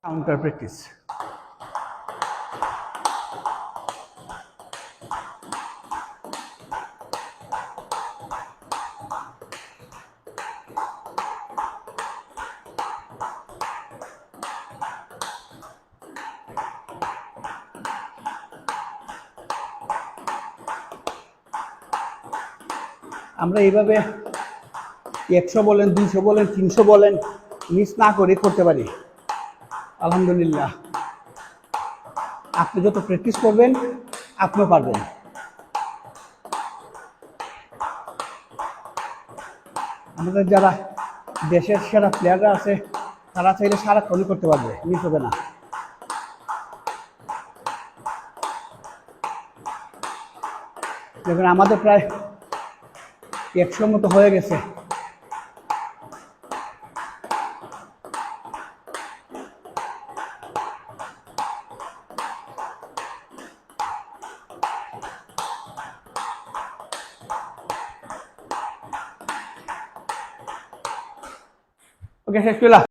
Counter practice. আমরা এইভাবে 100 বলেন, 200 বলেন, 300 বলেন, মিস না করে করতে পারি। আলহামদুলিল্লাহ, আপনি যত প্র্যাকটিস করবেন আপনিও পারবেন। আমাদের যারা দেশের সেরা প্লেয়াররা আছে তারা চাইলে সারাক্ষণই করতে পারবে, মিস হবে না। দেখুন আমাদের প্রায় 100 মতো হয়ে গেছে। ওকে, শেষ করলাম।